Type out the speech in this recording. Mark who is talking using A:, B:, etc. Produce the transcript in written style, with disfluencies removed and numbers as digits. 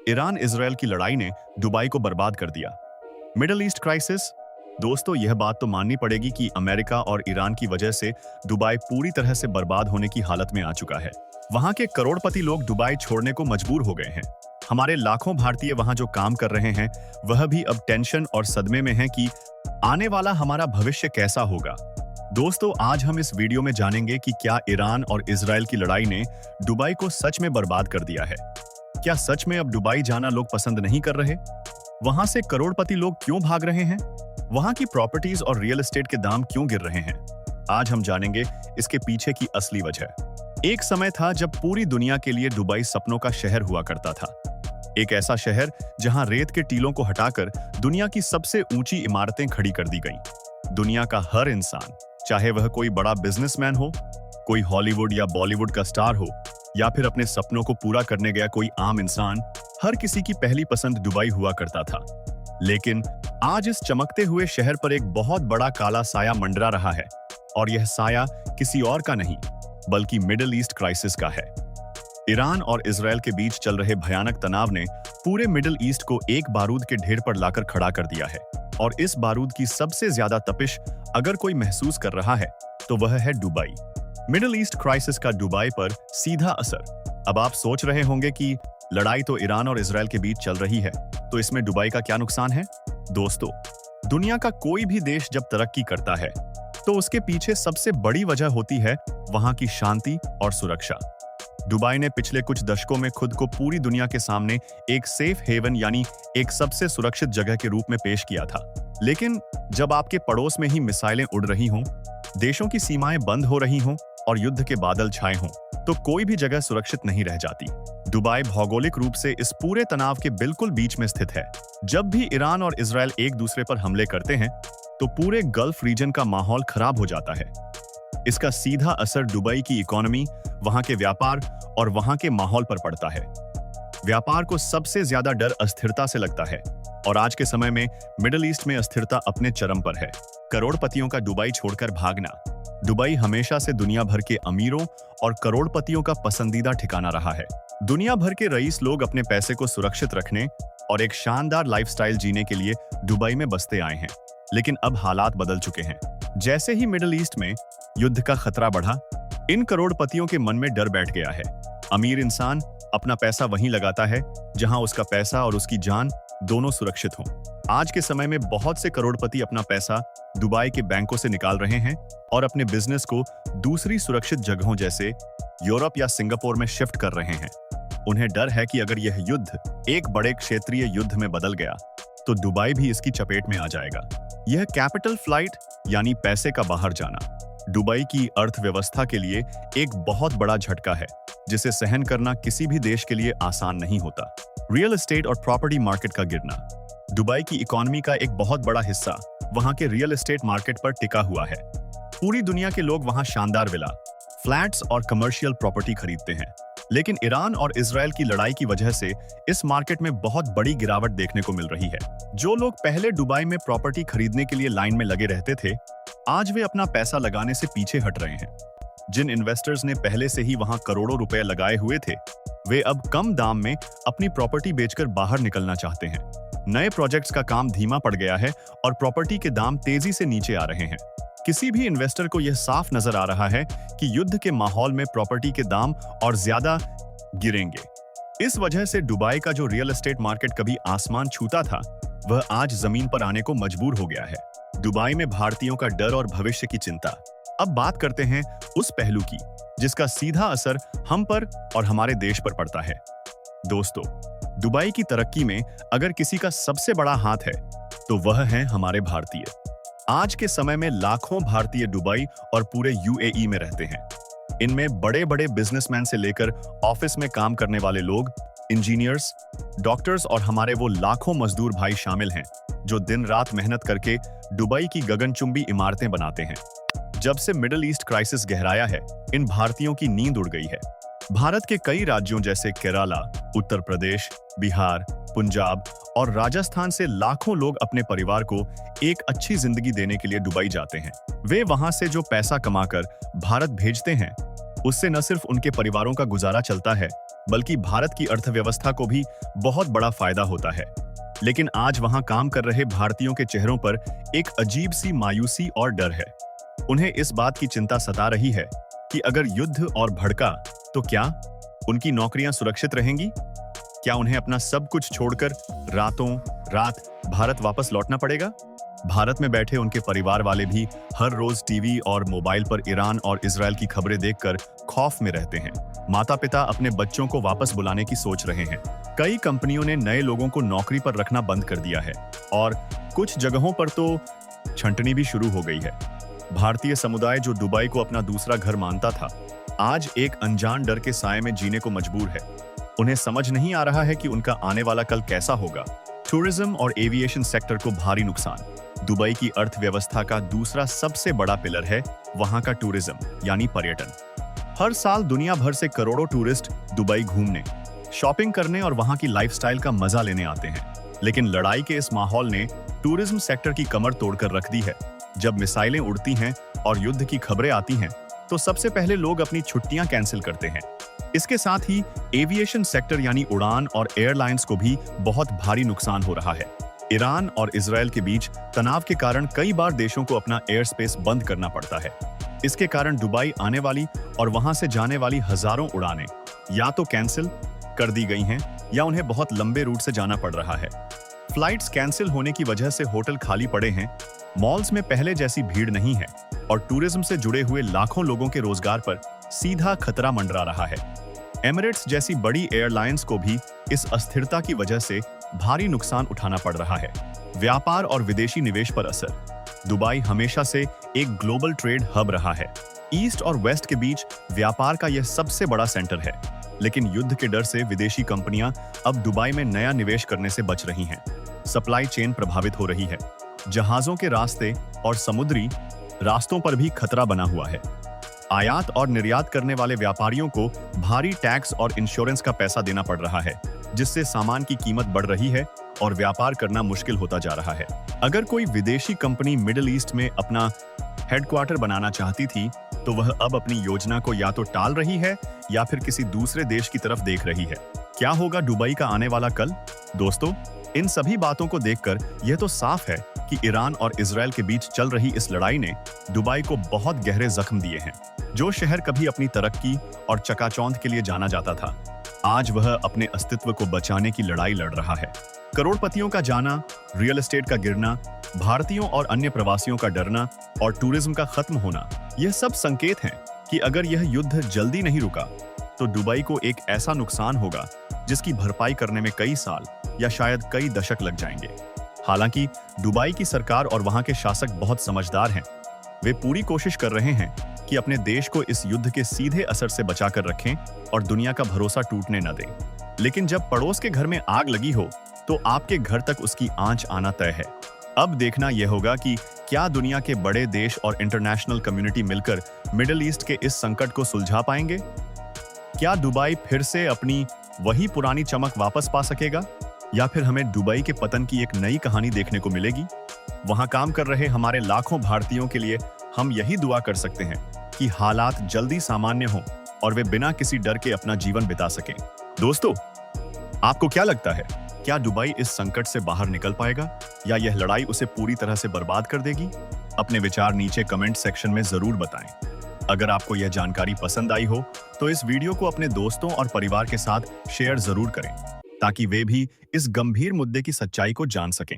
A: Iran Israel की लड़ाई ने दुबई को बर्बाद कर दिया। Middle east crisis. दोस्तों, यह बात तो माननी पड़ेगी कि अमेरिका और ईरान की वजह से दुबई पूरी तरह से बर्बाद होने की हालत में आ चुका है। वहां के करोड़पति लोग दुबई छोड़ने को मजबूर हो गए हैं। हमारे लाखों भारतीय वहां जो काम कर रहे हैं वह भी अब टेंशन और सदमे में हैं कि आने वाला हमारा भविष्य कैसा होगा। दोस्तों, आज हम इस वीडियो में जानेंगे कि क्या ईरान और इजरायल की लड़ाई ने दुबई को सच में बर्बाद कर दिया है। क्या सच में अब दुबई जाना लोग पसंद नहीं कर रहे? वहां से करोड़पति लोग क्यों भाग रहे हैं? वहां की प्रॉपर्टीज और रियल एस्टेट के दाम क्यों गिर रहे हैं? आज हम जानेंगे इसके पीछे की असली वजह। एक समय था जब पूरी दुनिया के लिए दुबई सपनों का शहर हुआ करता था। एक ऐसा शहर जहां रेत के टीलों को हटाकर दुनिया की सबसे ऊंची इमारतें खड़ी कर दी गईं। दुनिया का हर इंसान, चाहे वह कोई बड़ा बिजनेसमैन हो, कोई हॉलीवुड या बॉलीवुड का स्टार हो, या फिर अपने सपनों को पूरा करने गया कोई आम इंसान, हर किसी की पहली पसंद दुबई हुआ करता था। लेकिन आज इस चमकते हुए शहर पर एक बहुत बड़ा काला साया मंडरा रहा है, और यह साया किसी और का नहीं बल्कि मिडिल ईस्ट क्राइसिस का है। ईरान और इजरायल के बीच चल रहे भयानक तनाव ने पूरे मिडिल ईस्ट को एक बारूद के ढेर पर लाकर खड़ा कर दिया है, और इस बारूद की सबसे ज्यादा तपिश अगर कोई महसूस कर रहा है तो वह है दुबई। मिडिल ईस्ट क्राइसिस का दुबई पर सीधा असर। अब आप सोच रहे होंगे कि लड़ाई तो ईरान और इजरायल के बीच चल रही है, तो इसमें दुबई का क्या नुकसान है? दोस्तों, दुनिया का कोई भी देश जब तरक्की करता है तो उसके पीछे सबसे बड़ी वजह होती है वहां की शांति और सुरक्षा। दुबई ने पिछले कुछ दशकों में खुद को पूरी दुनिया के सामने एक सेफ हेवन यानी एक सबसे सुरक्षित जगह के रूप में पेश किया था। लेकिन जब आपके पड़ोस में ही मिसाइलें उड़ रही हों, देशों की सीमाएं बंद हो रही हों और युद्ध के बादल छाए हों, तो कोई भी जगह सुरक्षित नहीं रह जाती। दुबई भौगोलिक रूप से इस पूरे तनाव के बिल्कुल बीच में स्थित है। जब भी ईरान और इजरायल एक दूसरे पर हमले करते हैं तो पूरे गल्फ रीजन का माहौल खराब हो जाता है। इसका सीधा असर दुबई की इकोनॉमी, वहां के व्यापार और वहां के माहौल पर पड़ता है। व्यापार को सबसे ज्यादा डर अस्थिरता से लगता है, और आज के समय में मिडिल ईस्ट में अस्थिरता अपने चरम पर है। करोड़पतियों का दुबई छोड़कर भागना। दुबई हमेशा से दुनिया भर के अमीरों और करोड़पतियों का पसंदीदा ठिकाना रहा है। दुनिया भर के रईस लोग अपने पैसे को सुरक्षित रखने और एक शानदार लाइफस्टाइल जीने के लिए दुबई में बसते आए हैं। लेकिन अब हालात बदल चुके हैं। जैसे ही मिडिल ईस्ट में युद्ध का खतरा बढ़ा, इन करोड़पतियों के मन में डर बैठ गया है। अमीर इंसान अपना पैसा वहीं लगाता है जहां उसका पैसा और उसकी जान दोनों सुरक्षित हों। आज के समय में बहुत से करोड़पति अपना पैसा दुबई के बैंकों से निकाल रहे हैं और अपने बिजनेस को दूसरी सुरक्षित जगहों जैसे यूरोप या सिंगापुर में शिफ्ट कर रहे हैं। उन्हें डर है कि अगर यह युद्ध एक बड़े क्षेत्रीय युद्ध में बदल गया तो दुबई भी इसकी चपेट में आ जाएगा। यह कैपिटल फ्लाइट यानी पैसे का बाहर जाना दुबई की अर्थव्यवस्था के लिए एक बहुत बड़ा झटका है, जिसे सहन करना किसी भी देश के लिए आसान नहीं होता। रियल एस्टेट और प्रॉपर्टी मार्केट का गिरना। दुबई की इकोनॉमी का एक बहुत बड़ा हिस्सा वहां के रियल एस्टेट मार्केट पर टिका हुआ है। पूरी दुनिया के लोग वहां शानदार विला, फ्लैट्स और कमर्शियल प्रॉपर्टी खरीदते हैं। लेकिन ईरान और इजरायल की लड़ाई की वजह से इस मार्केट में बहुत बड़ी गिरावट देखने को मिल रही है। जो लोग पहले दुबई में प्रॉपर्टी खरीदने के लिए लाइन में लगे रहते थे, आज वे अपना पैसा लगाने से पीछे हट रहे हैं। जिन इन्वेस्टर्स ने पहले से ही वहां करोड़ों रुपए लगाए हुए थे, वे अब कम दाम में अपनी प्रॉपर्टी बेचकर बाहर निकलना चाहते हैं। नए प्रोजेक्ट्स का काम धीमा पड़ गया है और प्रॉपर्टी के दाम तेजी से नीचे आ रहे हैं। किसी भी इन्वेस्टर को यह साफ नजर आ रहा है कि युद्ध के माहौल में प्रॉपर्टी के दाम और ज्यादा गिरेंगे। इस वजह से दुबई का जो रियल एस्टेट मार्केट कभी आसमान छूता था, वह आज जमीन पर आने को मजबूर हो गया है। दुबई में भारतीयों का डर और भविष्य की चिंता। अब बात करते हैं उस पहलू की जिसका सीधा असर हम पर और हमारे देश पर पड़ता है। दोस्तों, दुबई की तरक्की में अगर किसी का सबसे बड़ा हाथ है तो वह है हमारे भारतीय। आज के समय में लाखों भारतीय दुबई और पूरे यूएई में रहते हैं। इनमें बड़े बड़े बिजनेसमैन से लेकर ऑफिस में काम करने वाले लोग, इंजीनियर्स, डॉक्टर्स और हमारे वो लाखों मजदूर भाई शामिल हैं जो दिन रात मेहनत करके दुबई की गगनचुंबी इमारतें बनाते हैं। जब से मिडिल ईस्ट क्राइसिस गहराया है, इन भारतीयों की नींद उड़ गई है। भारत के कई राज्यों जैसे केरला, उत्तर प्रदेश, बिहार, पंजाब और राजस्थान से लाखों लोग अपने परिवार को एक अच्छी जिंदगी देने के लिए दुबई जाते हैं। वे वहां से जो पैसा कमाकर भारत भेजते हैं, उससे न सिर्फ उनके परिवारों का गुजारा चलता है, बल्कि भारत की अर्थव्यवस्था को भी बहुत बड़ा फायदा होता है। लेकिन आज वहां काम कर रहे भारतीयों के चेहरों पर एक अजीब सी मायूसी और डर है। उन्हें इस बात की चिंता सता रही है कि अगर युद्ध और भड़का तो क्या उनकी नौकरियां सुरक्षित रहेंगी? क्या उन्हें अपना सब कुछ छोड़कर रातों रात भारत वापस लौटना पड़ेगा? भारत में बैठे उनके परिवार वाले भी हर रोज टीवी और मोबाइल पर ईरान और इजरायल की खबरें देखकर खौफ में रहते हैं। माता पिता अपने बच्चों को वापस बुलाने की सोच रहे हैं। कई कंपनियों ने नए लोगों को नौकरी पर रखना बंद कर दिया है और कुछ जगहों पर तो छंटनी भी शुरू हो गई है। भारतीय समुदाय जो दुबई को अपना दूसरा घर मानता था, आज एक अनजान डर के साए में जीने को मजबूर है। उन्हें समझ नहीं आ रहा है कि उनका आने वाला कल कैसा होगा। टूरिज्म और एविएशन सेक्टर को भारी नुकसान। दुबई की अर्थव्यवस्था का दूसरा सबसे बड़ा पिलर है वहां का टूरिज्म यानी पर्यटन। हर साल दुनिया भर से करोड़ों टूरिस्ट दुबई घूमने, शॉपिंग करने और वहां की लाइफस्टाइल का मजा लेने आते हैं। लेकिन लड़ाई के इस माहौल ने टूरिज्म सेक्टर की कमर तोड़कर रख दी है। जब मिसाइलें उड़ती हैं और युद्ध की खबरें आती हैं, तो सबसे पहले लोग अपनी छुट्टियां कैंसिल करते हैं। इसके साथ ही एविएशन सेक्टर यानी उड़ान और एयरलाइंस को भी बहुत भारी नुकसान हो रहा है। ईरान और इजरायल के बीच तनाव के कारण कई बार देशों को अपना एयर स्पेस बंद करना पड़ता है। इसके कारण दुबई आने वाली और वहां से जाने वाली हजारों उड़ानें या तो कैंसिल कर दी गई हैं या उन्हें बहुत लंबे रूट से जाना पड़ रहा है। फ्लाइट्स कैंसिल होने की वजह से होटल खाली पड़े हैं, मॉल्स में पहले जैसी भीड़ नहीं है और टूरिज्म से जुड़े हुए लाखों लोगों के रोजगार पर सीधा खतरा मंडरा रहा है। एमिरेट्स जैसी बड़ी एयरलाइंस को भी इस अस्थिरता की वजह से भारी नुकसान उठाना पड़ रहा है। व्यापार और विदेशी निवेश पर असर। दुबई हमेशा से एक ग्लोबल ट्रेड हब रहा है। ईस्ट और वेस्ट के बीच व्यापार का यह सबसे बड़ा सेंटर है। लेकिन युद्ध के डर से विदेशी कंपनियां अब दुबई में नया निवेश करने से बच रही हैं। सप्लाई चेन प्रभावित हो रही है। जहाजों के रास्ते और समुद्री रास्तों पर भी खतरा बना हुआ है। आयात और निर्यात करने वाले व्यापारियों को भारी टैक्स और इंश्योरेंस का पैसा देना पड़ रहा है, जिससे सामान की कीमत बढ़ रही है और व्यापार करना मुश्किल होता जा रहा है। अगर कोई विदेशी कंपनी मिडिल ईस्ट में अपना हेडक्वार्टर बनाना चाहती थी, तो वह अब अपनी योजना को या तो टाल रही है या फिर किसी दूसरे देश की तरफ देख रही है। क्या होगा दुबई का आने वाला कल? दोस्तों, इन सभी बातों को देखकर यह तो साफ है कि ईरान और इजरायल के बीच चल रही इस लड़ाई ने दुबई को बहुत गहरे जख्म दिए हैं। जो शहर कभी अपनी तरक्की और चकाचौंध के लिए जाना जाता था, आज वह अपने अस्तित्व को बचाने की लड़ाई लड़ रहा है। करोड़पतियों का जाना, रियल एस्टेट का गिरना, भारतीयों और अन्य प्रवासियों का डरना और टूरिज्म का खत्म होना, यह सब संकेत हैं कि अगर यह युद्ध जल्दी नहीं रुका तो दुबई को एक ऐसा नुकसान होगा जिसकी भरपाई करने में कई साल या शायद कई दशक लग जाएंगे। हालांकि दुबई की सरकार और वहां के शासक बहुत समझदार हैं। वे पूरी कोशिश कर रहे हैं कि अपने देश को इस युद्ध के सीधे असर से बचाकर रखें और दुनिया का भरोसा टूटने न दें। लेकिन जब पड़ोस के घर में आग लगी हो, तो आपके घर तक उसकी आंच आना तय है। अब देखना यह होगा कि क्या दुनिया के बड़े देश और इंटरनेशनल कम्युनिटी मिलकर मिडिल ईस्ट के इस संकट को सुलझा पाएंगे? क्या दुबई फिर से अपनी वही पुरानी चमक वापस पा सकेगा, या फिर हमें दुबई के पतन की एक नई कहानी देखने को मिलेगी? वहां काम कर रहे हमारे लाखों भारतीयों के लिए हम यही दुआ कर सकते हैं कि हालात जल्दी सामान्य हों और वे बिना किसी डर के अपना जीवन बिता सकें। दोस्तों, आपको क्या लगता है? क्या दुबई इस संकट से बाहर निकल पाएगा या यह लड़ाई उसे पूरी तरह से बर्बाद कर देगी? अपने विचार नीचे कमेंट सेक्शन में जरूर बताएं। अगर आपको यह जानकारी पसंद आई हो तो इस वीडियो को अपने दोस्तों और परिवार के साथ शेयर जरूर करें, ताकि वे भी इस गंभीर मुद्दे की सच्चाई को जान सकें।